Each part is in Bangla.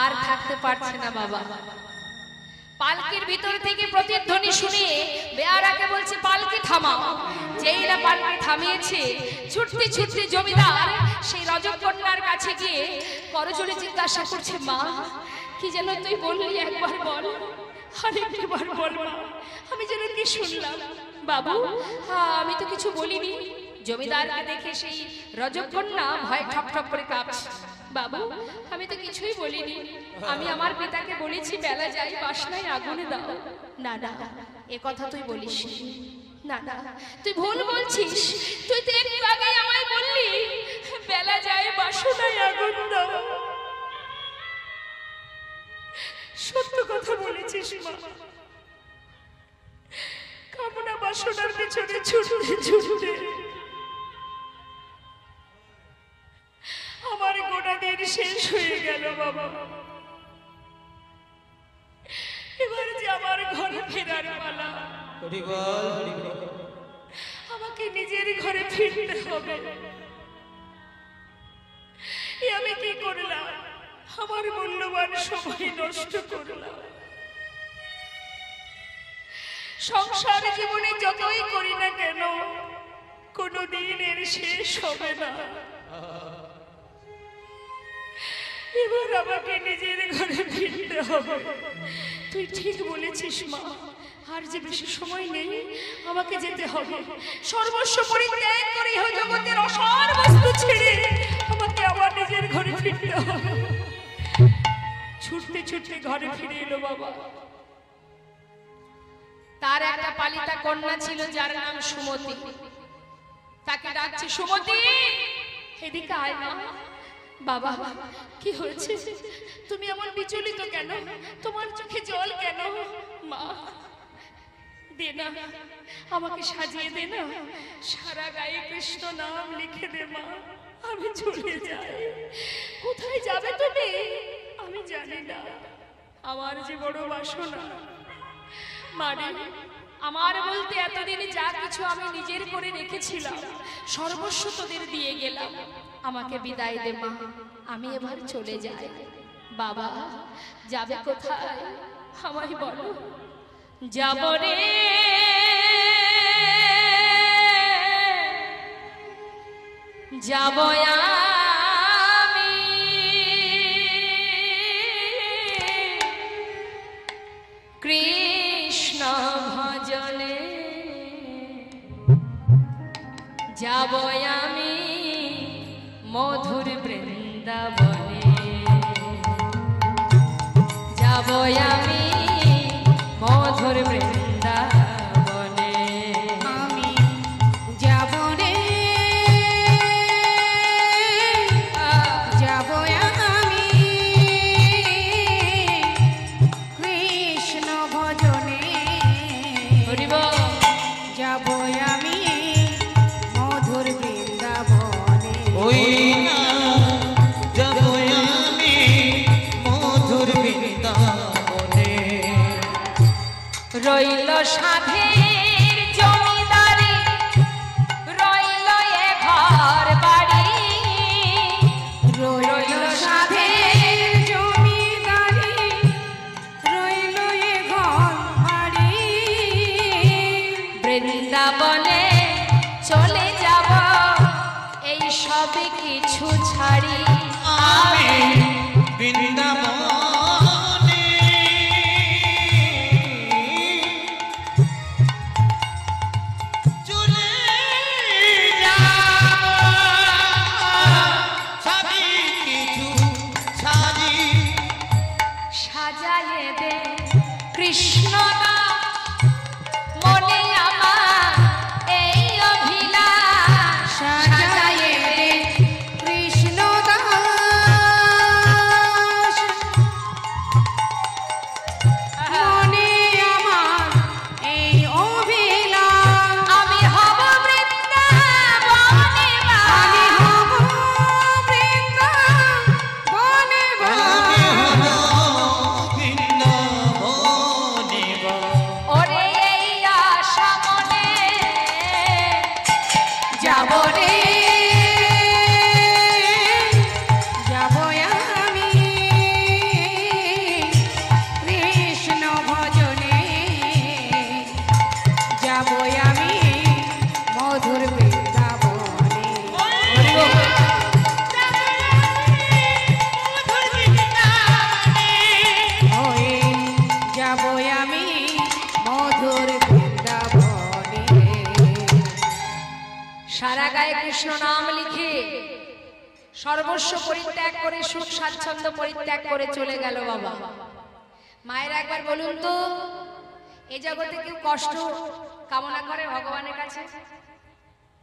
আর থাকতে পারছে না বাবা। পালকির ভিতর থেকে প্রতিধ্বনি শুনে বেয়ারাকে বলছে পালকি থামাও। যেই না পালকি থামিয়েছে, ছুটতে ছুটতে জমিদার সেই রজকন্যার কাছে গিয়ে করজোড়ে জিজ্ঞাসা করছে, মা কি যেন তুই বললি, একবার বল, আরেকবার বল মা, আমি যেন কি শুনলাম। বাবু আমি তো কিছু বলিনি। জমিদারকে দেখে সেই রজকন্যা ভয় ঠক ঠক করে কাঁপছে। বাবু আমি তো কিছুই বলিনি, আমি আমার পিতাকে বলেছি বেলা যাই বাসনায় আগুনে দাও। না না, এ কথা তুই বলিস না, না তুই ভুল বলছিস। তুই তো একটু আগে আমায় বললি বেলা যাই বাসনায় আগুন দাও। সত্য কথা বলেছিস মা। কামনা বাসনার পেছনে ছুটতে ছুটতে আমার গোটা দিন শেষ হয়ে গেল বাবা। এবার যে আমার ঘরে ফেরার পালা। আমাকে নিজের ঘরে ফিরতে হবে। আমি কি করলাম? আমার মূল্যবান সময় নষ্ট করলাম। সংসার জীবনে যতই করি না কেন কোনদিন এর শেষ হবে না। এবার আমাকে নিজের ঘরে ফিরতে হবে। তুই ঠিক বলেছিস মা, আর যে বেশি সময় নেই, আমাকে যেতে হবে। সর্বস্ব পরিত্যাগ করে জগতের অসার বস্তু ছেড়ে আমাকে আবার নিজের ঘরে ফিরতে হবে। ছুটতে ছুটতে ঘরে ফিরে এলো বাবা। তার একটা পালিতা কন্যা ছিল যার নাম সুমতি। তাকে ডাকছে, সুমতি এদিকে আয় না। বাবা কি হয়েছে? তুমি এমন বিচলিত কেন? তোমার চোখে জল কেন? মা দে না, আমাকে সাজিয়ে দে না, সারা গায়ে কৃষ্ণ নাম লিখে দে মা, আমি চলে যাই। কোথায় যাবে তুমি? আমি জানি না, আমার যে বড় বাসনা। মারে আমার বলতে এতদিন যা কিছু আমি নিজের করে রেখেছিলাম সর্বস্ব তোদের দিয়ে গেলাম। আমাকে বিদায় দে মা, আমি এবার চলে যাই। বাবা যাবে কোথায় আমায় বলো। যাব রে যাব আমি কৃষ্ণ ভজনে, যাব আমি মধুর বৃন্দাবনে, যাব আমি মধুর বৃন্দাবনে। আমি যাব রে যাব আমি কৃষ্ণ ভজনে, যাব আমি মধুর বৃন্দাবনে। ওই না যাব আমি মধুর বৃন্দাবনে। রইল সাধের জমিদারি, রইল এ ঘর বাড়ি, রইল সাধের জমিদারি, রইল এ ঘর বাড়ি। বৃন্দাবনে চলে যাব এই সব কিছু ছাড়ি। আমি বৃন্দাবনে চলে যাব, সবই কিছু ছাড়ি। সাজায়ে দে কৃষ্ণ মনে আমার এই অভিলাষ, সাজায়ে দে কৃষ্ণ দাস, মনে আমার এই অভিলাষ। আমি হব বৃন্দাবনে আমি হব বৃন্দাবনে আমি হব বৃন্দাবনে। কৃষ্ণ নাম লিখে সর্বস্ব পরিত্যাগ করে সুখ স্বাচ্ছন্দ্য পরিত্যাগ করে চলে গেল বাবা। মায়েরা একবার বলুন তো, এই জগতে কেউ কষ্ট কামনা করে ভগবানের কাছে?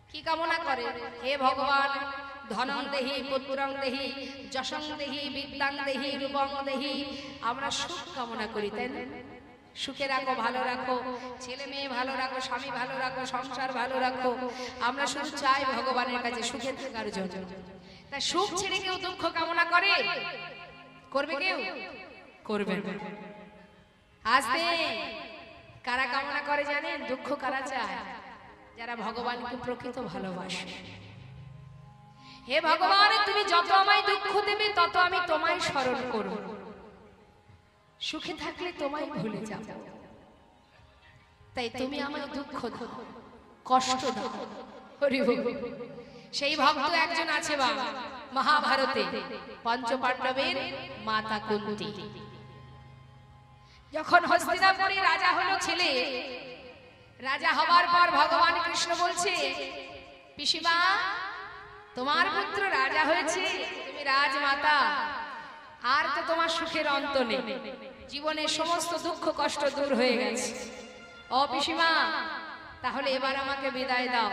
কি কামনা করে? হে ভগবান, ধনং দেহি, পুত্রং দেহি, যশং দেহি, বিদ্যাং দেহি, রূপং দেহি। আমরা সুখ কামনা করি, তাই না? সুখে রাখো, ভালো রাখো, ছেলে মেয়ে ভালো রাখো, স্বামী ভালো রাখো, সংসার ভালো রাখো। আমরা শুধু চাই ভগবানের কাছে সুখে থাকার জন্য। তাই সুখ ছেড়ে কেউ দুঃখ কামনা করে? করবে কেউ? করবে না। আস্তে কারা কামনা করে জানেন? দুঃখ কারা চায়? যারা ভগবানকে প্রকৃত ভালোবাসে। হে ভগবান, তুমি যত আমায় দুঃখ দেবে তত আমি তোমায় স্মরণ করব, সুখে থাকলে তোমায় ভুলে যাব। তাই তুমি আমায় দুঃখ দাও, কষ্ট দাও। হরি বল। সেই ভক্ত একজন আছে বাবা, মহাভারতে পঞ্চপাণ্ডবের মাতা কুন্তী। যখন হস্তিনাপুরে রাজা হলো ছেলে, রাজা হবার পর ভগবান কৃষ্ণ বলছে, পিসিমা তোমার পুত্র রাজা হয়েছে, তুমি রাজমাতা, আর তো তোমার সুখের অন্ত নেই, জীবনের সমস্ত দুঃখ কষ্ট দূর হয়ে গেছে। ও পিসিমা, তাহলে এবার আমাকে বিদায় দাও,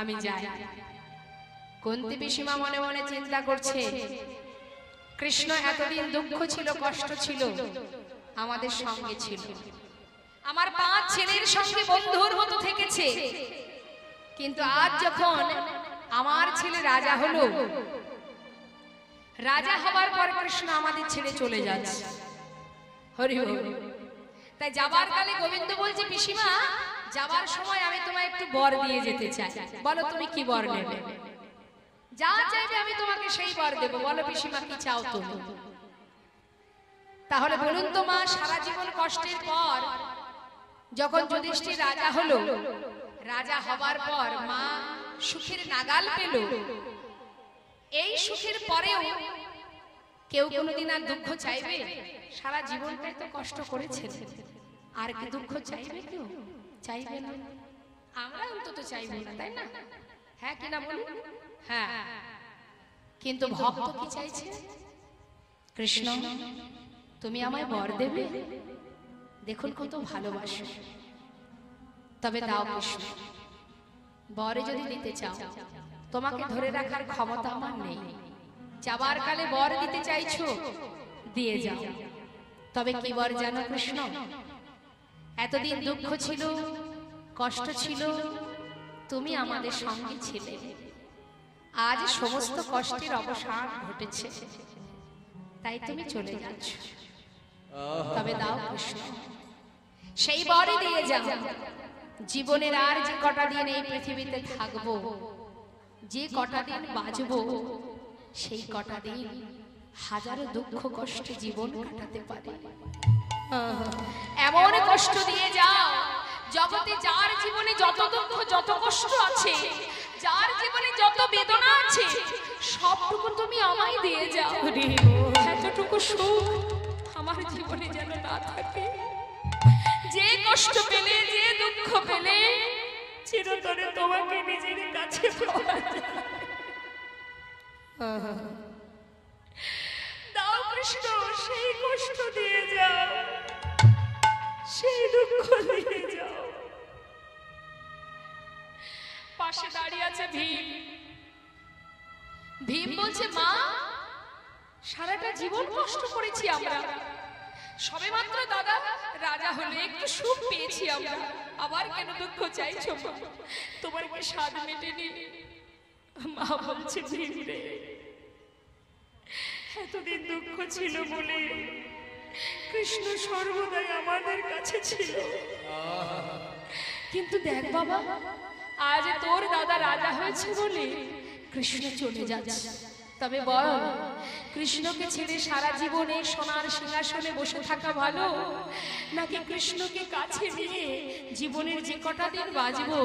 আমি যাই। কুন্তী পিসিমা মনে মনে চিন্তা করছে, কৃষ্ণ এতদিন দুঃখ ছিল, কষ্ট ছিল, আমাদের সঙ্গে ছিল, আমার 5 ছেলের সঙ্গে বন্ধুর মতো থেকেছে, কিন্তু আজ যখন আমার ছেলে রাজা হলো, রাজা হবার পর কৃষ্ণ আমাদের ছেড়ে চলে যাচ্ছে। হরি বল। তাই যাবার কালে গোবিন্দ বলছে, পিসিমা যাবার সময় আমি তোমায় একটু বর দিয়ে যেতে চাই, বলো তুমি কি বর নেবে? যা চাইবে আমি তোমাকে সেই বর দেব, বলো পিসিমা কি চাও তুমি? তাহলে বলুন তো মা, সারা জীবন কষ্টের পর যখন যুধিষ্ঠির রাজা হলো, রাজা হবার পর মা সুখের নাগাল পেল, এই সুখের পরেও কেউ কোনোদিন আর দুঃখ চাইবে? সারা জীবনটাই তো কষ্ট করেছে, আর কি দুঃখ চাইবে? কেউ চাইবে না। আমরা অন্তত চাইবে না, তাই না? হ্যাঁ কিনা বলুন? হ্যাঁ। কিন্তু ভক্ত কি চাইছে? কৃষ্ণ তুমি আমায় বর দেবে, দেখুন কত ভালোবাসো, তবে দাও কৃষ্ণ। বরে যদি দিতে চাও, তোমাকে ধরে রাখার ক্ষমতা আমার নেই, যাবার কালে বর দিতে চাইছো, দিয়ে যাও। তবে কি বর জানো কৃষ্ণ? এতদিন দুঃখ ছিল, কষ্ট ছিল, তুমি আমাদের সঙ্গে ছিলে, আজ সমস্ত কষ্টের অবসান ঘটেছে, তাই তুমি চলে যাচ্ছ, তবে দাও কৃষ্ণ, সেই বরই দিয়ে যাও। জীবনের আর যে কটা দিন এই পৃথিবীতে থাকবো, যে কটা দিন বাঁচবো, সেই কটা দিন হাজারো দুঃখ কষ্টে জীবন কাটাতে পারি। এমন কষ্ট দিয়ে যাও, জগতে যার জীবনে যত দুঃখ যত কষ্ট আছে, যার জীবনে যত বেদনা আছে, সবটুকু তুমি আমায় দিয়ে যাও। এতটুকু সুখ আমার জীবনে যেন না থাকে। যে কষ্ট পেলে, যে দুঃখ পেলে, চিরতরে তোমাকে নিজের কাছে পাওয়া যায়। দাও কৃষ্ণ, সেই কষ্ট দিয়ে যাও, সেই দুঃখ দিয়ে যাও। পাশে দাঁড়িয়ে আছে ভীম। ভীম বলছে, মা সারাটা জীবন কষ্ট করেছি আমরা, সবে মাত্র দাদা রাজা হলে একটু সুখ পেয়েছি আমরা, আবার কেন দুঃখ চাইছো? তোমার কি স্বাদ মেটেনি? মা বলছে, ভীম রে, এতদিন দুঃখ ছিল বলে কৃষ্ণ সর্বদাই আমাদের কাছে ছিল, কিন্তু দেখ বাবা, আজ তোর দাদা রাজা হয়েছে বলে কৃষ্ণ চলে যাচ্ছে। তবে বল, কৃষ্ণকে ছেড়ে সারা জীবনে সোনার সিংহাসনে বসে থাকা ভালো, নাকি কৃষ্ণকে কাছে নিয়ে জীবনের যে কটা দিন বাঁচবো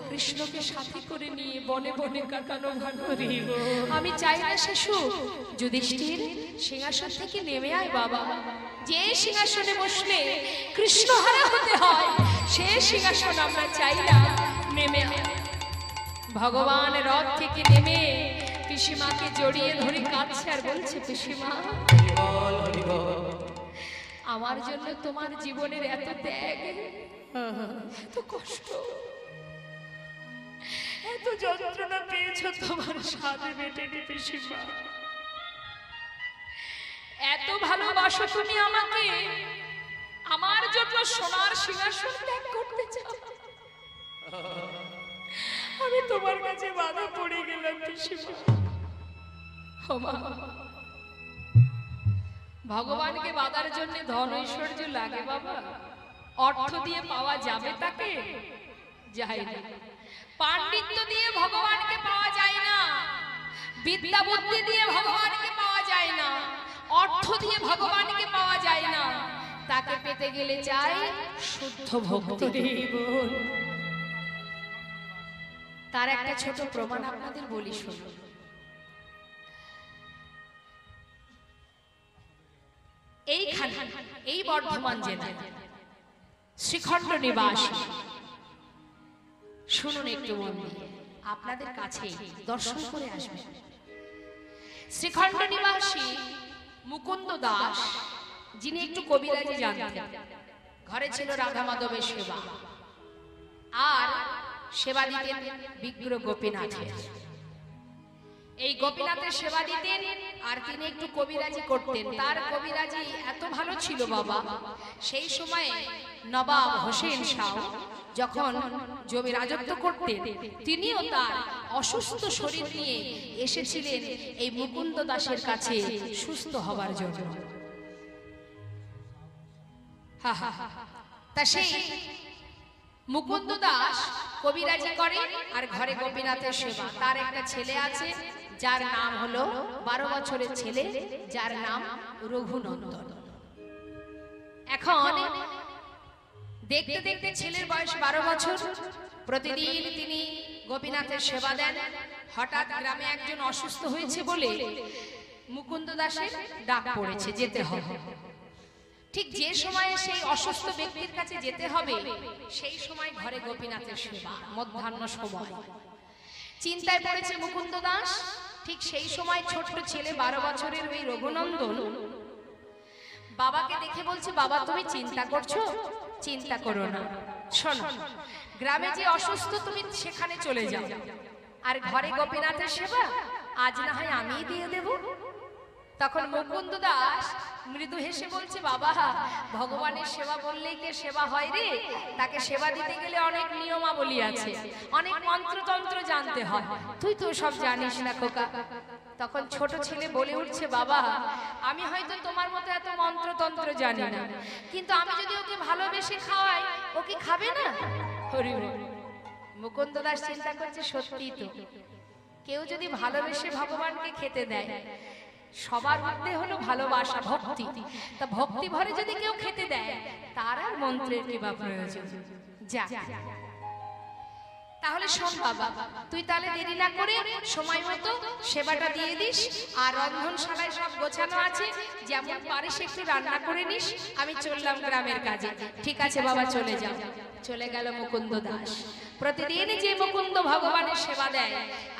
কৃষ্ণকে সাথে করে নিয়ে বনে বনে কাটানো ভালো? আমি চাই না সে সুখ। যুধিষ্ঠির, সিংহাসন থেকে নেমে আয় বাবা। যে সিংহাসনে বসলে কৃষ্ণ হারা হতে হয়, সে সিংহাসন আমরা চাই না, নেমে আয়। ভগবান রথ থেকে নেমে পিসিমাকে জড়িয়ে ধরে কাঁদছে আর বলছে, পিসিমা বল হরি বল। আমার জন্য তোমার জীবনের এত ত্যাগ, এত কষ্ট, এত যন্ত্রণা পেয়েছো তোমার সাথে মেটেনি পিসিমা। এত ভালোবাসো তুমি আমাকে, আমার জন্য সোনার সিংহাসন ত্যাগ করতে চাও। আমি তোমার কাছে বাধা পড়ে গেলাম পিসিমা। ও মা, ভগবানকে বাধার জন্য ধন ঐশ্বর্য লাগে বাবা? অর্থ দিয়ে পাওয়া যাবে তাকে? যায় না। পাণ্ডিত্য দিয়ে ভগবানকে পাওয়া যায় না, বিদ্যা বুদ্ধি দিয়ে ভগবানকে পাওয়া যায় না, অর্থ দিয়ে ভগবানকে পাওয়া যায় না। তাকে পেতে গেলে চাই শুদ্ধ ভক্তি। তার একটা ছোট প্রমাণ আপনাদের বলি, শুনুন। এইখানে এই বর্ধমান জেলায় শ্রীখণ্ড নিবাস, শুনুন একটু মন দিয়ে, আপনাদের কাছে দর্শন করে আসবেন। শ্রীখণ্ড নিবাসী মুকুন্দ দাস, যিনি একটু কবিরাজি জানতেন, ঘরে ছিল রাধা মাধবের সেবা, আর সেবা দিতেন বিগ্রহ গোপীনাথের। এই গোপীনাথের সেবা দিতেন আর তিনি একটু কবিরাজি করতেন। তার কবিরাজি এত ভালো ছিল বাবা, সেই সময়ে নবাব হোসেন শাহ যখন জমি রাজত্ব করতেন, তিনিও তার অসুস্থ শরীর নিয়ে এসেছিলেন এই মুকুন্দ দাসের কাছে সুস্থ হবার জন্য। তা সেই মুকুন্দ দাস কবিরাজি করে আর ঘরে গোপীনাথের সেবা। তার একটা ছেলে আছে যার নাম হলো 12 বছরের ছেলে, যার নাম রঘুনন্দন। এখন দেখতে দেখতে ছেলের বয়স 12 বছর। প্রতিদিন তিনি গোপীনাথের সেবা দেন। হঠাৎ গ্রামে একজন অসুস্থ হয়েছে বলে মুকুন্দ দাসের ডাক পড়েছে, যেতে হবে। ঠিক যে সময়ে সেই অসুস্থ ব্যক্তির কাছে যেতে হবে, সেই সময় ঘরে গোপীনাথের সেবা, মধ্যাহ্ন সময়। চিন্তায় পড়েছে মুকুন্দ দাস। ঠিক সেই সময় ছোট্ট ছেলে 12 বছরের ওই রঘুনন্দন বাবাকে দেখে বলছে, বাবা তুমি চিন্তা করছো? চিন্তা করো না, শোনো, গ্রামে যে অসুস্থ তুমি সেখানে চলে যাও, আর ঘরে গোপীনাথের সেবা আজ না হয় আমিই দিয়ে দেব। তখন মুকুন্দ দাস মৃদু হেসে বলছে, বাবা ভগবানের সেবা বললেই কে সেবা হয় রে? তাকে সেবা দিতে গেলে অনেক নিয়মাবলী আছে, অনেক মন্ত্রতন্ত্র জানতে হয়, তুই তো সব জানিস না খোকা। তখন ছোট ছেলে বলে উঠছে, বাবা আমি হয়তো তোমার মতো এত মন্ত্রতন্ত্র জানি না, কিন্তু আমি যদি ওকে ভালোবেসে খাওয়াই, ও কি খাবে না? হরি বল। মুকুন্দ দাস চিন্তা করছে, সত্যি তো, কেউ যদি ভালোবেসে ভগবানকে খেতে দেয়, সবার মধ্যে হলো ভালোবাসা, ভক্তি, তা ভক্তি ভরে যদি কেউ খেতে দেয়, তার আর মন্ত্রের কি বা প্রয়োজন? যা, তাহলে শোন বাবা, তুই তাহলে দেরি না করে সময় মতো সেবাটা দিয়ে দিস, আর রন্ধনশালায় সব গোছানো আছে, যেমন পারিস একটু রান্না করে নিস, আমি চললাম গ্রামের কাজে। ঠিক আছে বাবা, চলে যাও। চলে গেল মুকুন্দ দাস। প্রতিদিন যে মুকুন্দ ভগবানের সেবা দেয়,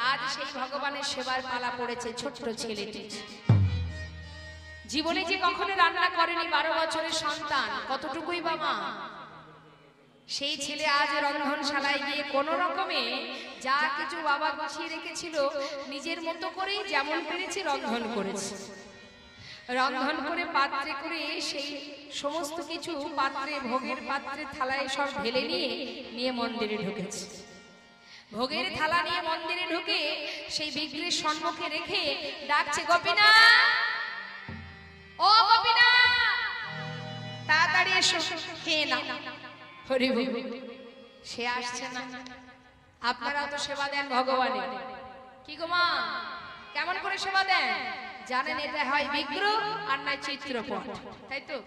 আজ সেই ভগবানের সেবার পালা পড়েছে ছোট্ট ছেলেটি। জীবনে যে কখনো রান্না করেনি 12 বছরের সন্তান, কতটুকুই বা মা, সেই ছেলে আজ রন্ধনশালায় গিয়ে কোন রকমে যা কিছু বাবা গুছিয়ে রেখেছিল, নিজের মতো করে যেমন পেরেছে রন্ধন করেছে। রন্ধন করে পাত্রে করে সেই সমস্ত কিছু পাত্রে, ভোগের পাত্রে, থালায় সব ঢেলে নিয়ে মন্দিরে ঢুকেছে। ভোগের থালা নিয়ে মন্দিরে ঢুকে সেই বিগ্রহের সম্মুখে রেখে ডাকছে, গোপীনাথ, ও গোপীনাথ, তাড়াতাড়ি এসো, খেয়ে নাও। হরি বল। সে আসছে না। আপনারাও তো সেবা দেন ভগবানের, কি গো মা, কেমন করে সেবা দেন জানেন? এটা হয় বিগ্রহ আর নয় চিত্রপট, তাই তো?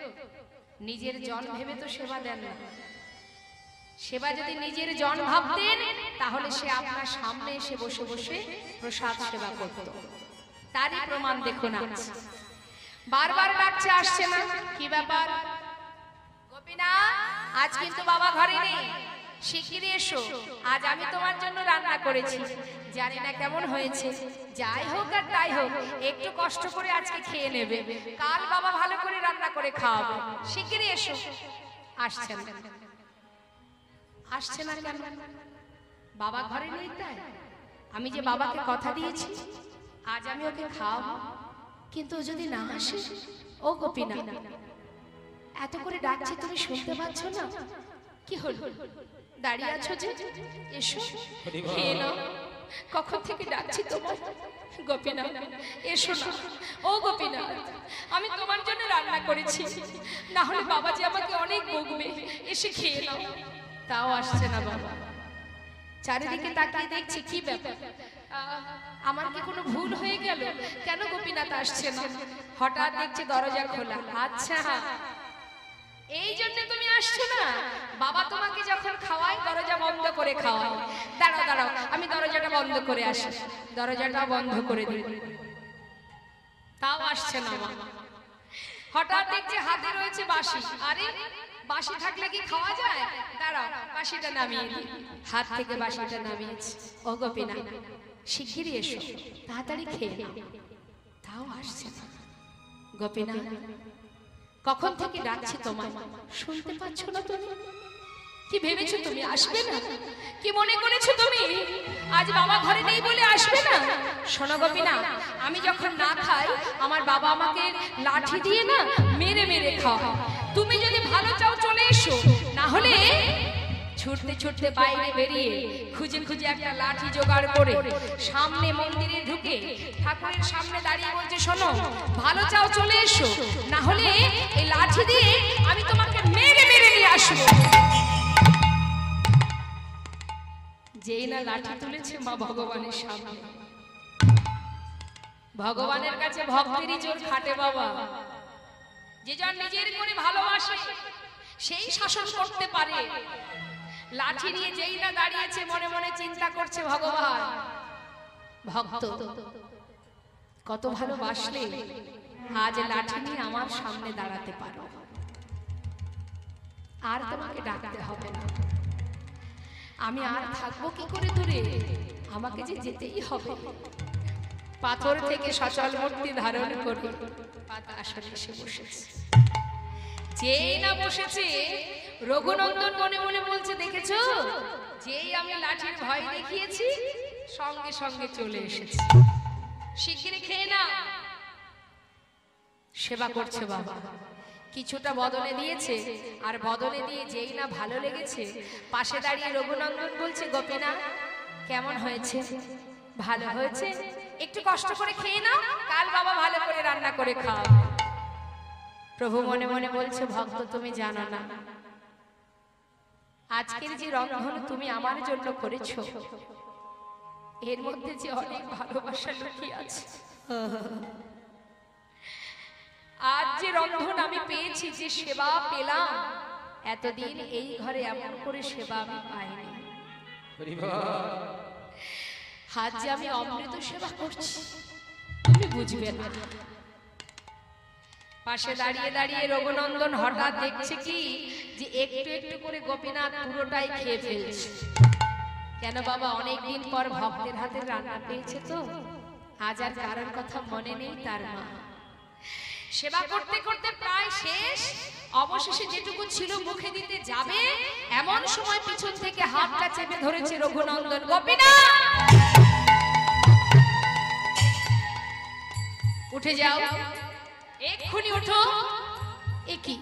নিজের জন ভেবে তো সেবা দেন না। সেবা যদি নিজের জন ভাবতেন, তাহলে সে আপনার সামনে এসে বসে বসে প্রসাদ সেবা করত। তারই প্রমাণ দেখুন আজ। বারবার ডাকছে, আসছে না, কি ব্যাপার? গোপীনাথ, আজ কিন্তু বাবা ঘরে নেই। শিগগিরই এসো, আজ আমি তোমার জন্য রান্না করেছি, জানি না কেমন হয়েছে। যাই হোক আর তাই হোক, একটু কষ্ট করে আজকে খেয়ে নেবে, কাল বাবা ভালো করে রান্না করে খাওয়াবে। শিগগিরই এসো। আসছে না, আসছে না কেন? বাবা ঘরে নেই তাই? আমি যে বাবাকে কথা দিয়েছি আজ আমি ওকে খাওয়াবো, কিন্তু ও যদি না আসে? ও গোপীনা, এত করে ডাকছি তুমি শুনতে পাচ্ছ না? কি হলো, দাঁড়িয়ে আছো যে? এসো, খেয়ে নাও। কখন থেকে ডাকছি তোমার? গোপীনা এসো না। ও গোপীনা, আমি তোমার জন্য রান্না করেছি, না হলে বাবা যে আমাকে অনেক বকবে। এসে খেয়ে নাও। তাও আসছে না বাবা। চারিদিকে তাকিয়ে দেখছি কি ব্যাপার, আমার কি কোনো ভুল হয়ে গেল? কেন গোপীনাথ আসছে না? হঠাৎ দেখছি দরজা খোলা। আচ্ছা, এই জন্য তুমি আসছো না? বাবা তোমাকে যখন খাওয়ায় দরজা বন্ধ করে খাওয়ায়। দাঁড়াও দাঁড়াও, আমি দরজাটা বন্ধ করে আসি। দরজাটা বন্ধ করে দিই, তাও আসছে না মা। হঠাৎ দেখছি হাতে রয়েছে বাঁশি। আরে বাঁশি থাকলে কি খাওয়া যায়? দাঁড়াও, বাঁশিটা নামিয়ে দিই। হাত থেকে বাঁশিটা নামিয়েছি। ও গোপীনা, শিগগিরই এসো, তাড়াতাড়ি খেয়ে নাও। তাও আসছে না। গোপীনা, কখন থেকে ডাকছি তোমায়, শুনতে পাচ্ছ না তুমি? কি ভেবেছো তুমি আসবে না? কি মনে করেছো তুমি আজ বাবা ঘরে নেই বলে আসবে না? শোনো গোপীনা, আমি যখন না খাই আমার বাবা আমাকে লাঠি দিয়ে না মেরে মেরে খাওয়ায়। তুমি যদি ভালো চাও চলে এসো, না হলে ছুটতে ছুটতে বাইরে বেরিয়ে খুঁজে খুঁজে একটা লাঠি জোগাড় করে সামনে মন্দিরে ঢুকে ঠাকুরের সামনে দাঁড়িয়ে বলছে, শোনো ভালো চাও চলে এসো, না হলে এই লাঠি দিয়ে আমি তোমাকে মেরে মেরে নিয়ে আসবো। যেই না লাঠি তুলেছে মা ভগবানের সামনে, ভগবানের কাছে ভক্তেরই জোর খাটে বাবা। যে জন নিজের করে ভালোবাসে সেই শাসন করতে পারে। লাঠি নিয়ে যেই না দাঁড়িয়েছে মনে মনে চিন্তা করছে, ভগবান ভক্ত কত ভালোবাসলে আজ লাঠি নিয়ে আমার সামনে দাঁড়াতে পারো। আর তোমাকে ডাকতে হবে না, আমি আর থাকবো কি করে দূরে? আমাকে যে যেতেই হবে। পাথর থেকে সচল মূর্তি ধারণ করে পাতা আসনে এসে বসেছে। যেই না বসেছে রঘুনন্দন মনে মনে বলছে, দেখেছো যেই আমি লাঠির ভয় দেখিয়েছি সঙ্গে সঙ্গে চলে এসেছে। শিগগিরই খেয়ে না। সেবা করছে বাবা, কিছুটা বদলে দিয়েছে, আর বদলে দিয়ে যেই না ভালো লেগেছে পাশে দাঁড়িয়ে রঘুনন্দন বলছে, গোপীনা কেমন হয়েছে? ভালো হয়েছে, একটু কষ্ট করে খেয়ে নাও, কাল বাবা ভালো করে রান্না করে খাও। প্রভু মনে মনে বলছে, ভক্ত তুমি জানো না আজকের যে রন্ধন তুমি আমার জন্য করেছো এর মধ্যে যে অনেক ভালোবাসা লুকিয়ে আছে। আজ যে রন্ধন আমি পেয়েছি, যে সেবা পেলাম, এতদিন এই ঘরে এমন করে সেবা আমি পাইনি। আজ যে আমি অমৃত সেবা করছি তুমি বুঝবে না। পাশে দাঁড়িয়ে দাঁড়িয়ে রঘুনন্দন হঠাৎ দেখছে কি যে একটু একটু করে গোপীনাথ পুরোটাই খেয়ে ফেলছে। কেন বাবা, অনেকদিন পর ভক্তের হাতে রান্না পেয়েছে তো আজ আর কারোর কথা মনে নেই। তার মা সেবা করতে করতে প্রায় শেষ, অবশেষে যেটুকু ছিল মুখে দিতে যাবে এমন সময় পিছন থেকে হাতটা চেপে ধরেছে রঘুনন্দন। গোপীনাথ উঠে যাও, এক্ষুনি ওঠো। এ কি,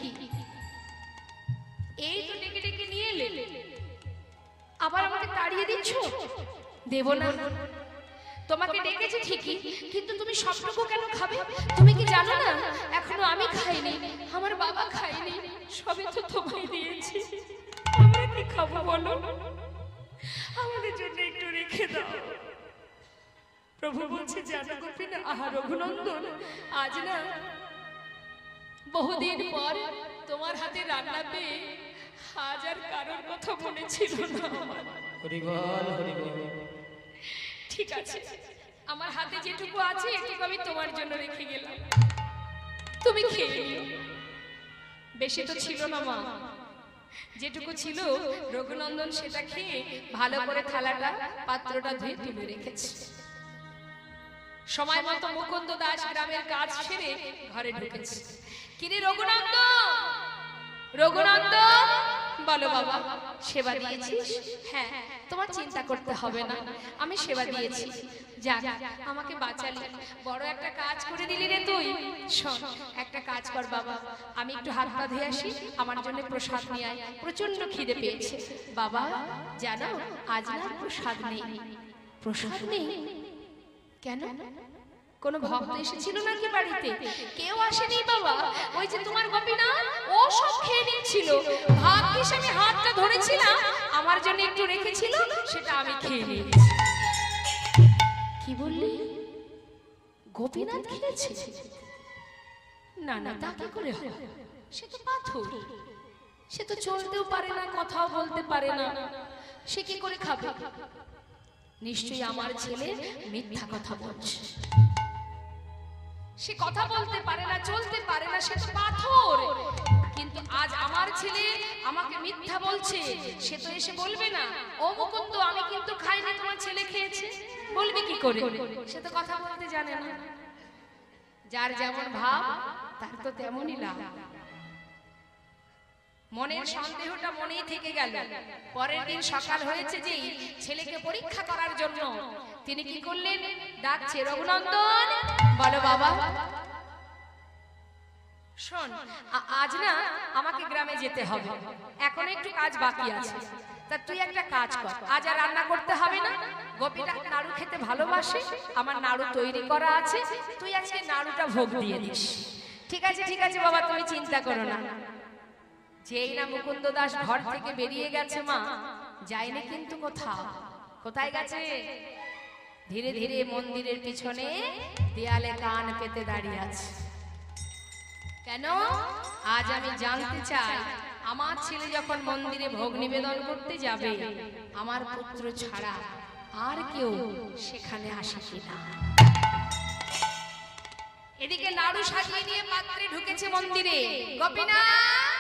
এই তো ডেকে ডেকে নিয়ে এলে, আবার আমাকে তাড়িয়ে দিচ্ছ? দেব না। তোমাকে ডেকেছি ঠিকই, কিন্তু তুমি সবটুকু কেন খাবে? তুমি কি জানো না এখনো আমি খাইনি, আমার বাবা খাইনি, সবই তো তোমায় দিয়েছি। আমরা কি খাবো বলো? আমাদের জন্য একটু রেখে দাও। প্রভু বলছে, জানো গোপীনা, আহা রঘুনন্দন, আজ না বহুদিন পর তোমার হাতে রান্না পেয়ে আজ আর কারোর কথা মনে ছিল না আমার। ঠিক আছে, আমার হাতে যেটুকু আছে এটুকু আমি তোমার জন্য রেখে গেলাম, তুমি খেয়ে নিও। বেশি তো ছিল না মা, যেটুকু ছিল রঘুনন্দন সেটা খেয়ে ভালো করে থালাটা পাত্রটা ধুয়ে তুলে রেখেছে। সময় মতো মুকুন্দ দাস গ্রামের কাজ সেরে ঘরে ঢুকেছে। কিরে রঘুনন্দন, রঘুনন্দন, বলো বাবা, সেবা দিয়েছিস? হ্যাঁ, তোমার চিন্তা করতে হবে না, আমি সেবা দিয়েছি। যাক, আমাকে বাঁচালি, বড় একটা কাজ করে দিলি রে তুই। শোন, একটা কাজ কর বাবা, আমি একটু হাত পা ধুয়ে আসি, আমার জন্য প্রসাদ নিয়ে আয়, প্রচন্ড খিদে পেয়েছে। বাবা জানো, আজ না প্রসাদ নেই। প্রসাদ নেই কেন? কোন ভক্ত এসেছিল নাকি বাড়িতে? কেউ আসেনি বাবা, ওই যে তোমার গোপীনাথ, ও সব খেয়ে নিচ্ছিল। ভাগ্যিস আমি হাতটা ধরেছিলাম, আমার জন্য একটু রেখেছিল, সেটা আমি খেয়ে নিয়েছি। কি বললি? গোপীনাথ খেয়েছে? না না, তা কি করে হয়? সে তো পাথর, সে তো চলতেও পারে না, কথাও বলতে পারে না, সে কি করে খাবে? নিশ্চয়ই আমার ছেলে মিথ্যা কথা বলছে। সে কথা বলতে পারে না, চলতে পারে না, সে তো পাথর। কিন্তু আজ আমার ছেলে আমাকে মিথ্যা বলছে, সে তো এসে বলবে না, ও মুকুন্দ আমি কিন্তু খাইনি, তোমার ছেলে খেয়েছে। বলবে কি করে? সে তো কথা বলতে জানে না। যার যেমন ভাব তার তো তেমনই লাভ। মনের সন্দেহটা মনেই থেকে গেল। পরের দিন সকাল হয়েছে যে ছেলেকে পরীক্ষা করার জন্য তিনি কি করলেন? ডাকছে, রঘুনন্দন, বলো বাবা। শোন, আজ না আমাকে গ্রামে যেতে হবে, এখন একটু কাজ বাকি আছে। তা তুই একটা কাজ কর, আজ আর রান্না করতে হবে না। গোপীটা নাড়ু খেতে ভালোবাসে, আমার নাড়ু তৈরি করা আছে, তুই আজকে নাড়ুটা ভোগ দিয়ে দিস। ঠিক আছে ঠিক আছে বাবা, তুমি চিন্তা করো না। যেই না মুকুন্দ দাস ঘর থেকে বেরিয়ে গেছে, মা যায়নি কিন্তু কোথাও। কোথায় গেছে? ধীরে ধীরে মন্দিরের পিছনে দেয়ালে কান পেতে দাঁড়িয়ে আছে। কেন? আজ আমি জানতে চাই, আমার ছেলে যখন মন্দিরে ভোগ নিবেদন করতে যাবে, আমার পুত্র ছাড়া আর কেউ সেখানে আসে কিনা। এদিকে নাড়ু সাজিয়ে নিয়ে পাত্রে ঢুকেছে মন্দিরে। গোপীনাথ,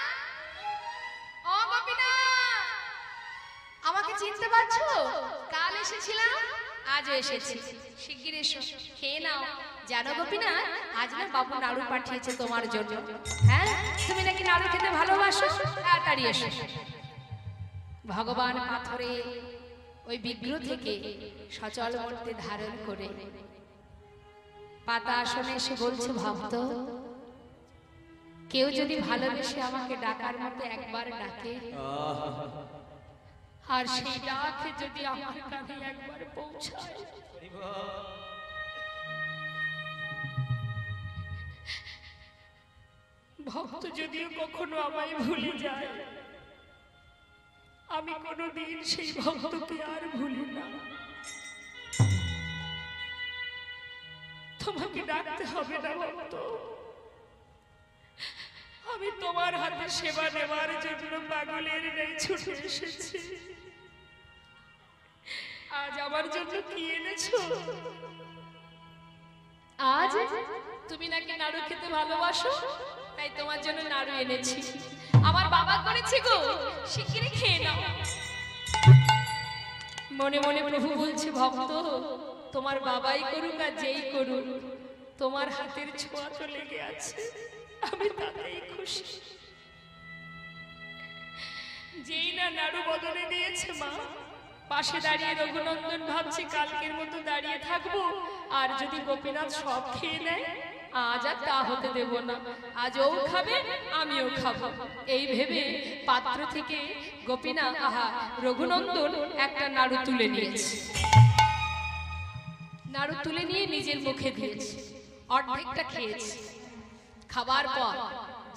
ও গোপীনাথ, আমাকে চিনতে পারছো? কাল এসেছিলাম, আজও এসেছি, শিগগির এসো, খেয়ে নাও। জানো গোপীনাথ, আজ না বাবু নাড়ু পাঠিয়েছে তোমার জন্য। হ্যাঁ, তুমি নাকি নাড়ু খেতে ভালোবাসো, তাড়াতাড়ি এসো। ভগবান পাথরে ওই বিগ্রহ থেকে সচল মূর্তি ধারণ করে পাতা আসনে এসে বলছে, ভক্ত, কেউ যদি ভালোবেসে আমাকে ডাকার মতো একবার ডাকে, আর সেই ডাকে যদি আমার কানে একবার পৌঁছায়, ভক্ত যদিও কখনো আমায় ভুলে যায়, আমি কোনোদিন সেই ভক্তকে আর ভুলি না। তোমাকে ডাকতে হবে না ভক্ত, আমি তোমার হাতে সেবা নেবার জন্য পাগলের ন্যায় ছুটে এসেছি। আজ আমার জন্য কি এনেছো? আজ তুমি নাকি নাড়ু খেতে ভালোবাসো, তাই তোমার জন্য নাড়ু এনেছি। আমার বাবা করেছে গো, শিগগিরই খেয়ে নাও। মনে মনে প্রভু বলছে, ভক্ত, তোমার বাবাই করুক আর যেই করুক, তোমার হাতের ছোঁয়া তো লেগে আছে, আমি তাতেই খুশি। যেই না নাড়ু বদলে দিয়েছে মা, পাশে দাঁড়িয়ে রঘুনন্দন ভাবছে কালকের মতো দাঁড়িয়ে থাকবো, আর যদি গোপীনাথ সব খেয়ে নেয়, আজ আর তা হতে দেব না, আজ ও খাবে আমিও খাবো। এই ভেবে পাত্র থেকে গোপীনাথ রঘুনন্দন একটা নাড়ু তুলে নিয়েছে। নাড়ু তুলে নিয়ে নিজের মুখে দিয়েছে, অর্ধেকটা খেয়েছে। খাবার পর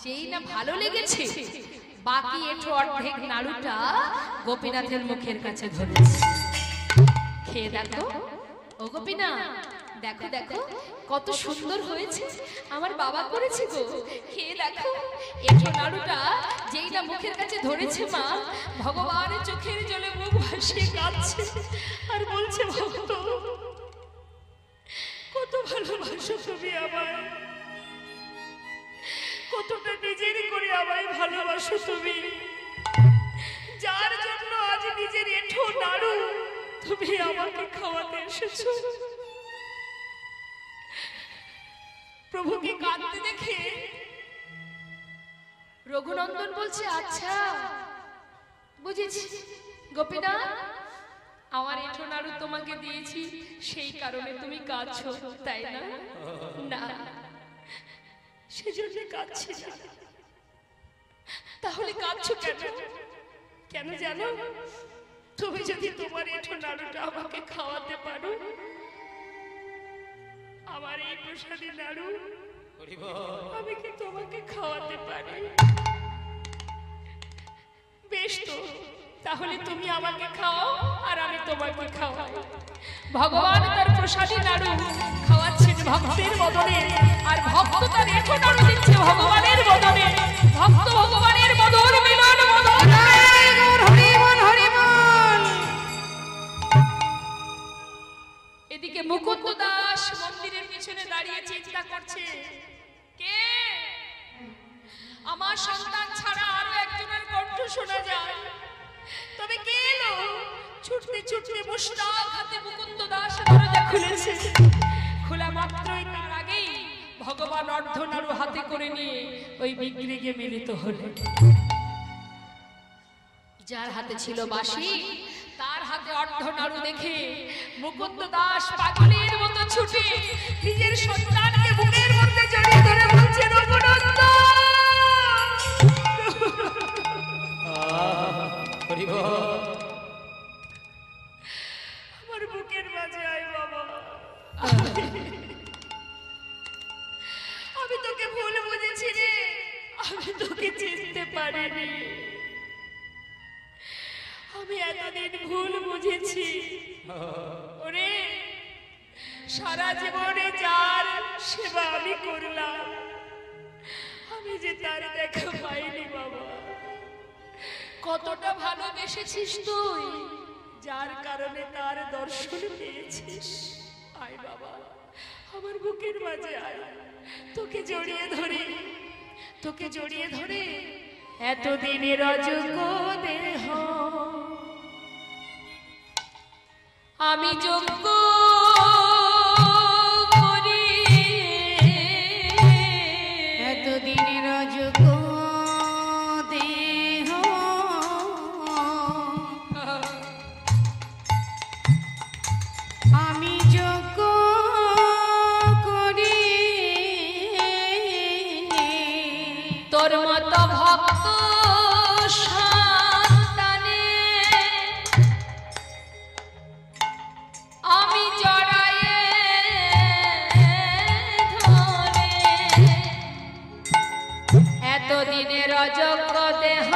যেই না ভালো লেগেছে, বাকি একটু অর্ধেক নাড়ুটা গোপীনাথের মুখের কাছে ধরেছে। খেয়ে দেখো ও গোপীনাথ, দেখো দেখো কত সুন্দর হয়েছে, আমার বাবা করেছে গো, খেয়ে দেখো। একটু নাড়ুটা যেই না মুখের কাছে ধরেছে মা, ভগবানের চোখের জলে মুখ ভাসিয়ে কাঁদছে আর বলছে, ভক্ত, কত ভালোবাসো তুমি আমায়, কতটা নিজের করে আমায় ভালোবাসো তুমি। নিজের এঁঠো নাড়ু তুমি আমাকে খাওয়াতে এসেছো। প্রভুকে কাঁদতে দেখে রঘুনন্দন বলছে, আচ্ছা বুঝেছি গোপীনাথ, আমার এঁঠো নাড়ু তোমাকে দিয়েছি সেই কারণে তুমি কাঁদছো, তাই না? না, সেজন্য কাঁদছি না। তাহলে কাঁদছো কেন? কেন জানো? তুমি যদি তোমার এঁঠো নাড়ুটা আমাকে খাওয়াতে পারো, আমার এই প্রসাদী নাড়ু আমি কি তোমাকে খাওয়াতে পারি? বেশ তো, তাহলে তুমি আমাকে খাওয়াও আর আমি তোমাকে খাওয়াই। ভগবান তার প্রসাদী নাড়ু খাওয়াচ্ছেন ভক্তের বদনে, আর ভক্ত তার এঁঠো নাড়ু দিচ্ছে ভগবানের বদনে। ভক্ত ভগবানের বদন মিলন বদন। এদিকে মুকুন্দ দাস মন্দিরের পিছনে দাঁড়িয়ে চিন্তা করছে, কে আমার সন্তান ছাড়া আরো একজনের কণ্ঠ শোনা যায়, তবে কে এলো? ছুটতে ছুটতে মুশতাক হাতে মুকুন্দ দাস দরজা খুলেছে। খোলা মাত্রই তার আগেই ভগবান অর্ধনাড়ু হাতে করে নিয়ে ওই বিগ্রহে মিলিত হলেন। যার হাতে ছিল বাঁশি, তার হাতে অর্ধনাড়ু দেখে মুকুন্দ দাস পাগলের মতো ছুটে নিজের সন্তানকে বুকের মধ্যে জড়িয়ে ধরে বলছে, রঘুনন্দন আমার বুকের মাঝে আয় বাবা। আমি তোকে ভুল বুঝেছি রে, আমি তোকে চিনতে পারিনি। আমি এতদিন ভুল বুঝেছি। ওরে, সারা জীবনে যার সেবা আমি করলাম, আমি যে তার দেখা পাইনি বাবা। কতটা ভালোবেসেছিস তুই, যার কারণে তার দর্শন পেয়েছিস। আয় বাবা, আমার বুকের মাঝে আয়, তোকে জড়িয়ে ধরে, তোকে জড়িয়ে ধরে এতদিনের অযোগ্য দেহ আমি যোগ্য করি। এতদিনের অযোগ্য দেহ আমি যোগ্য করি। তোর মতো ভক্ত সন্তানে আমি জড়ায়ে ধরে এতদিনের অযোগ্য দেহ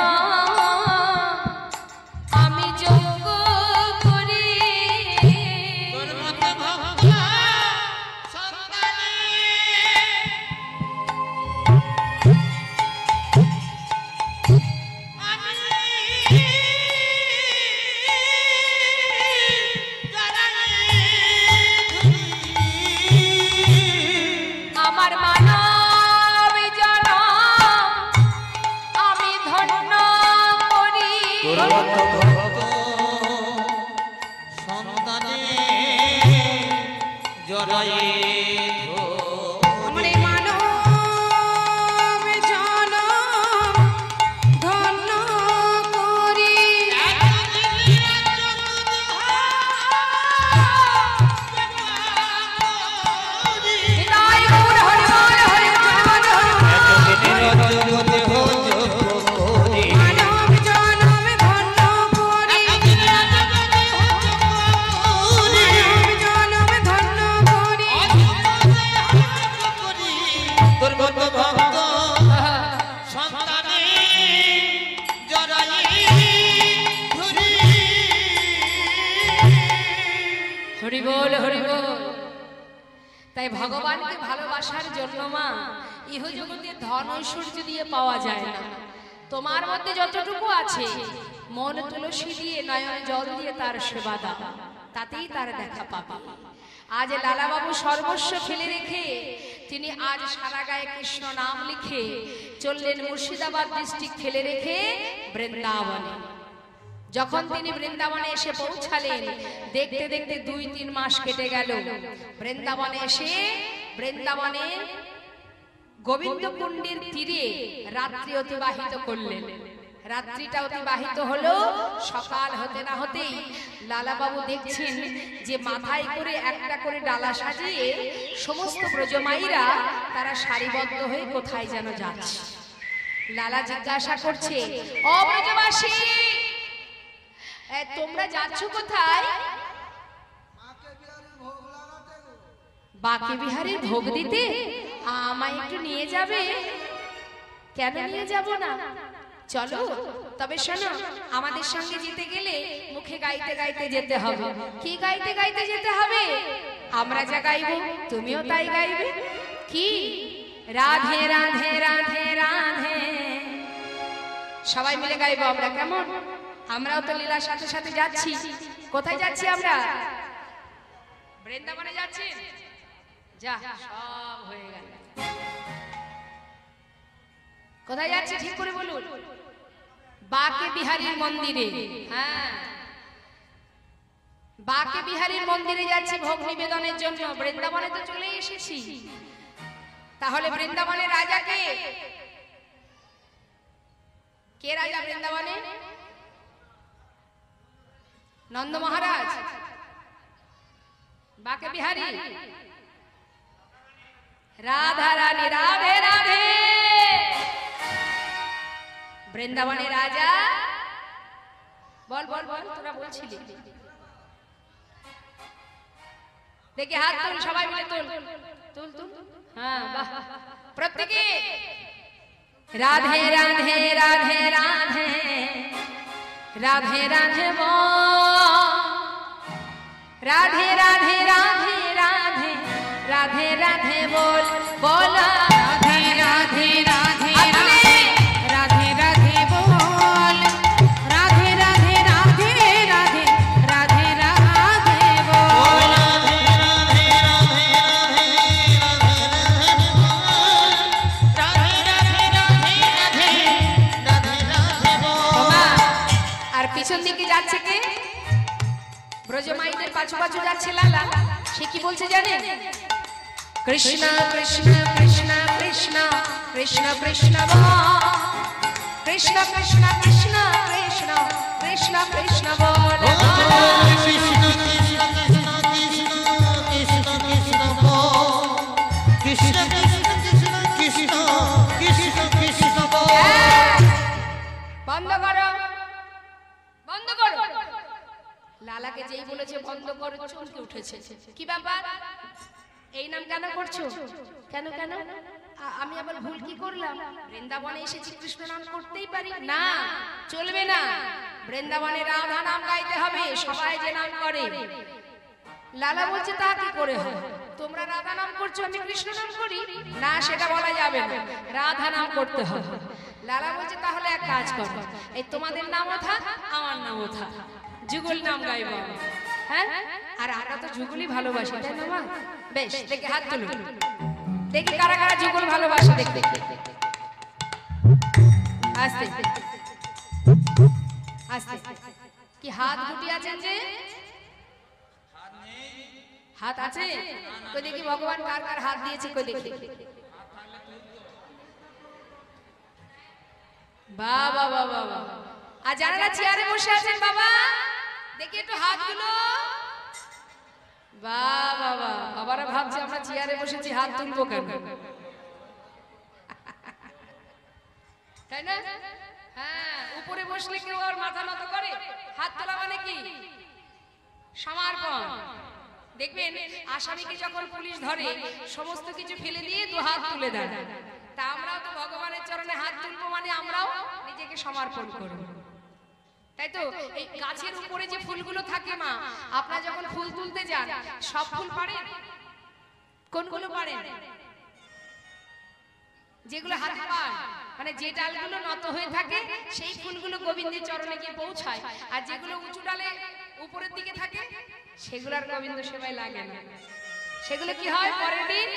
আমি যোগ্য করি। তোর মতো ভক্ত সন্তানে আমার মানব জনম আমি ধন্য করি। সন্তানে জড়ায়ে আমার এই মানব জনম ধন্য করি। নিতাই গৌর হরি বল, হরি বল, হরি বল। মানব জনম ধন্য করি। মানব জনম ধন্য করি। তোর মতো ভক্ত সন্তানে জড়ায়ে ধরি। হরি বল, হরি বল। তাই ভগবানকে ভালোবাসার জন্য মা ইহজগতে ধন ঐশ্বর্য দিয়ে পাওয়া যায় না। তোমার মধ্যে যতটুকু আছে মন তুলসী দিয়ে নয়ন জল দিয়ে তার সেবা দাও, তাতেই তার দেখা পাবে। আজ লালাবাবু সর্বস্ব ফেলে রেখে তিনি আজ সারা গায়ে কৃষ্ণ নাম লিখে চললেন মুর্শিদাবাদ ডিস্ট্রিক্ট ফেলে রেখে বৃন্দাবনে। যখন তিনি বৃন্দাবনে এসে পৌঁছালেন, দেখতে দেখতে 2-3 মাস কেটে গেল। বৃন্দাবনে এসে বৃন্দাবনে গোবিন্দকুণ্ডের তীরে রাত্রি অতিবাহিত করলেন। রাত্রিটা অতিবাহিত হলো, সকাল হতে না হতেই লালাবাবু দেখছেন যে মাথায় করে একটা করে ডালা সাজিয়ে সমস্ত ব্রজমাইরা তারা সারিবদ্ধ হয়ে কোথায় যেন যাচ্ছে। লালা জিজ্ঞাসা করছে, ও ব্রজবাসী, তোমরা যাচ্ছ কোথায়? বাঁকে বিহারীর ভোগ দিতে। আমায় একটু নিয়ে যাবে? কেন নিয়ে যাব না, চলো। তবে শোনো, আমাদের সঙ্গে যেতে গেলে মুখে গাইতে গাইতে যেতে হবে। কি গাইতে গাইতে যেতে হবে? আমরা যা গাইব তুমিও তাই গাইবে। কি? রাধে রাধে রাধে রাধে। সবাই মিলে গাইবো আমরা, কেমন? আমরাও তো লীলার সাথে সাথে যাচ্ছি। কোথায় যাচ্ছি আমরা? বৃন্দাবনে যাচ্ছি। যা, সব হয়ে গেল। কোথায় যাচ্ছি ঠিক করে বলুন? বাঁকে বিহারীর মন্দিরে। হ্যাঁ, বাঁকে বিহারীর মন্দিরে যাচ্ছি ভোগ নিবেদনের জন্য। বৃন্দাবনে তো চলে এসেছি। তাহলে বৃন্দাবনের রাজা কে? কে রাজা বৃন্দাবনে? নন্দ মহারাজ। বাঁকে বিহারী রাধা রানী। রাধে রাধে। বৃন্দাবনের রাজা। বল বল বল, তোরা বলছিলি। দেখি হাত তুল, সবাই মিলে তুল তুল তুল। হ্যাঁ, বাহ। প্রত্যেকে রাধে রাধে রাধে রাধে রাধে রাধে রাধে রাধে রাধে রাধে রাধে রাধে বল বল। রাধে রাধে রাধে রাধে রাধে রাধে বল। রাধে রাধে রাধে রাধে রাধে রাধে বল। আর পিছন দিকে যাচ্ছে কে? ব্রজমাইদের পাছু পাছু যাচ্ছে লালা। সে কি বলছে জানেন? কৃষ্ণ কৃষ্ণ কৃষ্ণ কৃষ্ণ কৃষ্ণ কৃষ্ণ কৃষ্ণ কৃষ্ণ কৃষ্ণ কৃষ্ণ কৃষ্ণ কৃষ্ণ বল। বন্ধ করো, বন্ধ করো। লালাকে যেই বলেছে বন্ধ করো, চমকে উঠেছে। কি ব্যাপার? এই নাম কেন করছো? কেন কেন? আমি আবার ভুল কি করলাম? বৃন্দাবনে এসেছি, কৃষ্ণ নাম করতেই পারি না? চলবে না। বৃন্দাবনে রাধা নাম গাইতে হবে। সবাই যে নাম করে। লালা বলছে তা কি করে হয়? তোমরা রাধা নাম করছো, আমি কৃষ্ণ নাম করি না, সেটা বলা যাবে না। রাধা নাম করতে হবে। লালা বলছে তাহলে এক কাজ করো, এই তোমাদের নামও থাক, আমার নামও থাক, যুগল নাম গাইবো। হ্যাঁ, আর আমরা তো যুগলই ভালোবাসি, তাই না মা? বেশ, দেখে হাত তুলুন, দেখি কারা কারা যুগল ভালোবাসে। দেখতে আস্তে আস্তে। কি হাত গুটি আছেন যে? হাত আছে? কই দেখি ভগবান কার কার হাত দিয়েছে, কই দেখি। বাবা বাবা বাবা। আর যারা চেয়ারে বসে আছেন বাবা, দেখি একটু হাতগুলো। বাবা বাবা। বাবারা ভাবছে আমরা চেয়ারে বসেছি, হাত তুলবো কেন? তাই না? হ্যাঁ, উপরে বসলে কেউ আর মাথা নত করে? হাত তোলা মানে কি? সমর্পণ। দেখবেন আসামিকে যখন পুলিশ ধরে, সমস্ত কিছু ফেলে দিয়ে 2 হাত তুলে দেয়। তা আমরাও তো ভগবানের চরণে হাত তুলবো, মানে আমরাও নিজেকে সমর্পণ করব। তাই তো? এই গাছের উপরে যে ফুলগুলো থাকে মা, আপনারা যখন ফুল তুলতে যান, সব ফুল পারেন? কোনগুলো পারেন? যেগুলো হাতে পান, মানে যে ডালগুলো নত হয়ে থাকে সেই ফুলগুলো গোবিন্দের চরণে গিয়ে পৌঁছায়। আর যেগুলো উঁচু ডালে উপরের দিকে থাকে সেগুলো আর গোবিন্দ সেবায় লাগে না। সেগুলো কি হয়? পরের দিন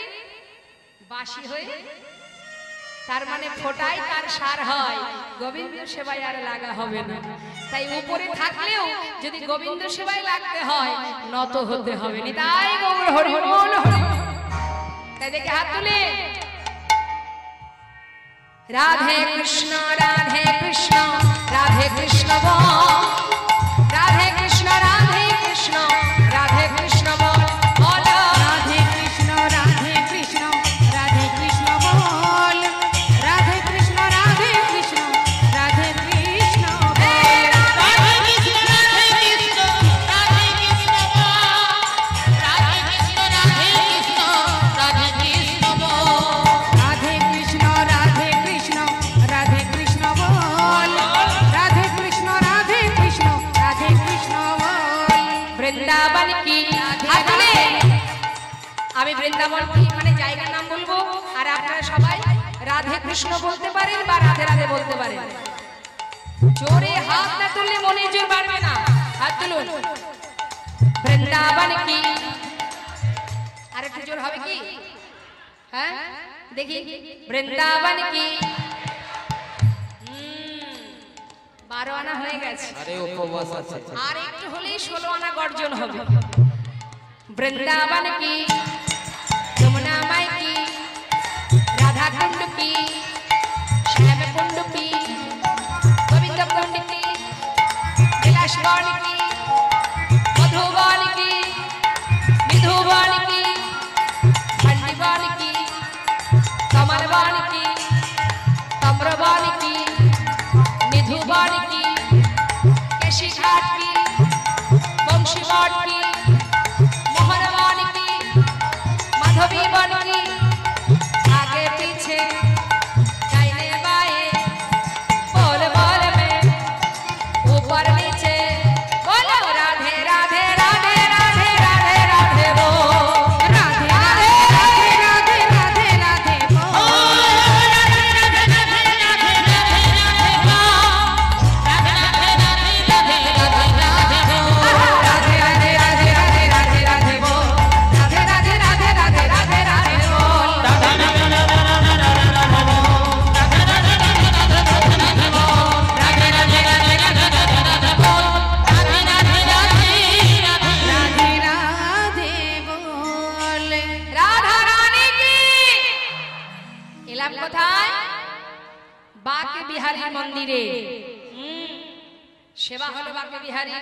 বাসি হয়ে, তার মানে ফোটায় তার সার হয়, গোবিন্দ সেবায় আর লাগা হবে না। তাই উপরে থাকলেও যদি গোবিন্দ সেবায় লাগতে হয় নত হতে হবে না। তাই গৌর হরি বল হরি। তাই দেখে হাত তুলে রাধে কৃষ্ণ রাধে কৃষ্ণ রাধে কৃষ্ণ বল, রাধে কৃষ্ণ রাধে কৃষ্ণ রাধে কৃষ্ণ বল, বল রাধে কৃষ্ণ রাধে কৃষ্ণ রাধে কৃষ্ণ বল, রাধে কৃষ্ণ রাধে কৃষ্ণ রাধে কৃষ্ণ বল। রাধে কৃষ্ণ রাধে কৃষ্ণ রাধে কৃষ্ণ রাধে কৃষ্ণ রাধে কৃষ্ণ রাধে কৃষ্ণ রাধে কৃষ্ণ রাধে কৃষ্ণ রাধে কৃষ্ণ বল, রাধে কৃষ্ণ রাধে কৃষ্ণ রাধে কৃষ্ণ বল। বৃন্দাবন কি হাত তুলে আমি বৃন্দাবন কি মানে জায়গার নাম বলবো, আর আপনারা সবাই রাধে কৃষ্ণ বলতে পারেন বা রাধে রাধে বলতে পারেন। জোরে হাত না তুললে মনে জোর বাড়বে না। হাত তুলুন। বৃন্দাবন কি, আর একটু জোর হবে কি? হ্যাঁ দেখি বৃন্দাবন কি। 12 আনা হয়ে গেছে, আরে উপবাস আছে। আর একটু হলেই 16 আনা গর্জন হবে। বৃন্দাবন কি, যমুনা মাই কি, রাধা কুণ্ড কি, শ্যাম কুণ্ড কি, গোবিন্দ কুণ্ড কি, বিলাস বন কি, মধুবন কি, বিধুবন কি, খণ্ডীবন কি, কমলবন কি, তাম্রবন কি, নিধুবন কি, কেশী ঘাট কি, বংশী বন কি, মোহন বন কি, মাধবী বন কি, आगे पीछे दाहिने बाएं बोल बोल में ऊपर नीचे बोलो राधे राधे राधे राधे राधे राधे बोल, राधे राधे राधे राधे राधे बोल, राधे राधे राधे राधे राधे राधे बोल, राधे राधे राधे राधे राधे राधे बोल। राधे राधे बोल। राधा रानी की। এলাম কোথায়? বাঁকে বিহারীর মন্দিরে। সেবা হলো বাঁকে বিহারী।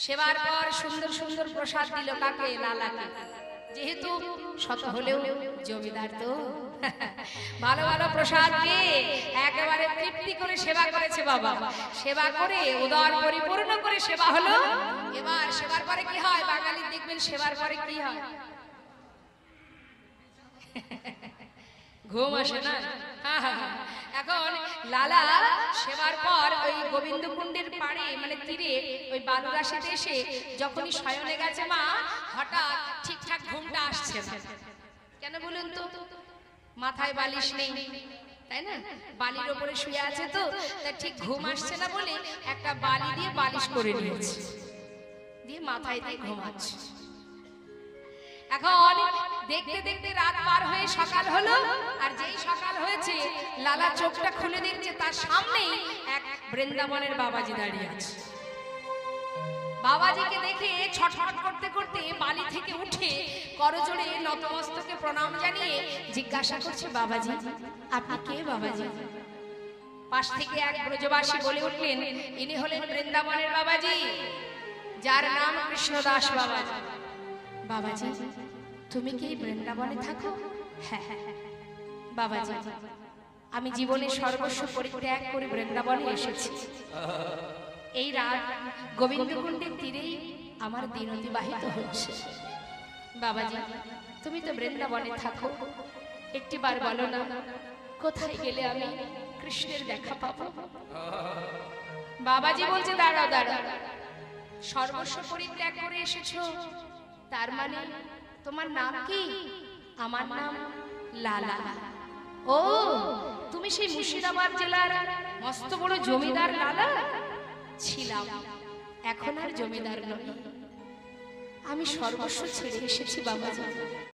সেবার পর সুন্দর সুন্দর প্রসাদ দিল কাকে? লালাকে। যেহেতু শত হলেও জমিদার তো ভালো ভালো প্রসাদ দিয়ে একেবারে তৃপ্তি করে সেবা করেছে বাবা। সেবা করে উদর পরিপূর্ণ করে সেবা হলো। এবার সেবার পরে কি হয়? বাঙালির দেখবেন সেবার পরে কি হয়? ঘুম আসে না? এখন লালা সেবার পর ওই গোবিন্দ কুণ্ডের পাড়ে মানে তীরে ওই বালুরাশিতে এসে যখনই শয়নে গেছে মা, হঠাৎ ঠিকঠাক ঘুমটা আসছে না। কেন বলুন তো? মাথায় বালিশ নেই, তাই না? বালির ওপরে শুয়ে আছে তো, তাই ঠিক ঘুম আসছে না বলে একটা বালি দিয়ে বালিশ করে নিয়েছে, দিয়ে মাথায় দিয়ে ঘুমাচ্ছে। এখন দেখতে দেখতে রাত পার হয়ে সকাল হলো, আর যেই সকাল হয়েছে লালা চোখটা খুলে দেখছে তার সামনেই এক বৃন্দাবনের বাবাজি দাঁড়িয়ে আছে। বাবাজিকে দেখে ছটফট করতে করতে বালি থেকে উঠে করজোড়ে নতমস্তকে প্রণাম জানিয়ে জিজ্ঞাসা করছে, বাবাজি আপনি কে বাবাজি? পাশ থেকে এক ব্রজবাসী বলে উঠলেন, ইনি হলেন বৃন্দাবনের বাবাজি, যার নাম কৃষ্ণদাস বাবাজি। বাবাজি তুমি কি বৃন্দাবনে থাকো? হ্যাঁ বাবাজি, আমি জীবনে সর্বস্ব পরিত্যাগ করে বৃন্দাবনে এসেছি। এই রাত গোবিন্দকুণ্ডের তীরেই আমার দিন অতিবাহিত হচ্ছে। বাবাজি তুমি তো বৃন্দাবনে থাকো, একটিবার বলো না কোথায় গেলে আমি কৃষ্ণের দেখা পাবো? বাবাজি বলছে, দাঁড়াও দাঁড়াও, সর্বস্ব পরিত্যাগ করে এসেছো, তার মানে তোমার নাম কি? আমার নাম লালা। ও তুমি সেই মুর্শিদাবাদ জেলার মস্ত বড় জমিদার লালা? ছিলাম, এখন আর জমিদার নই, আমি সর্বস্ব ছেড়ে এসেছি বাবাজি।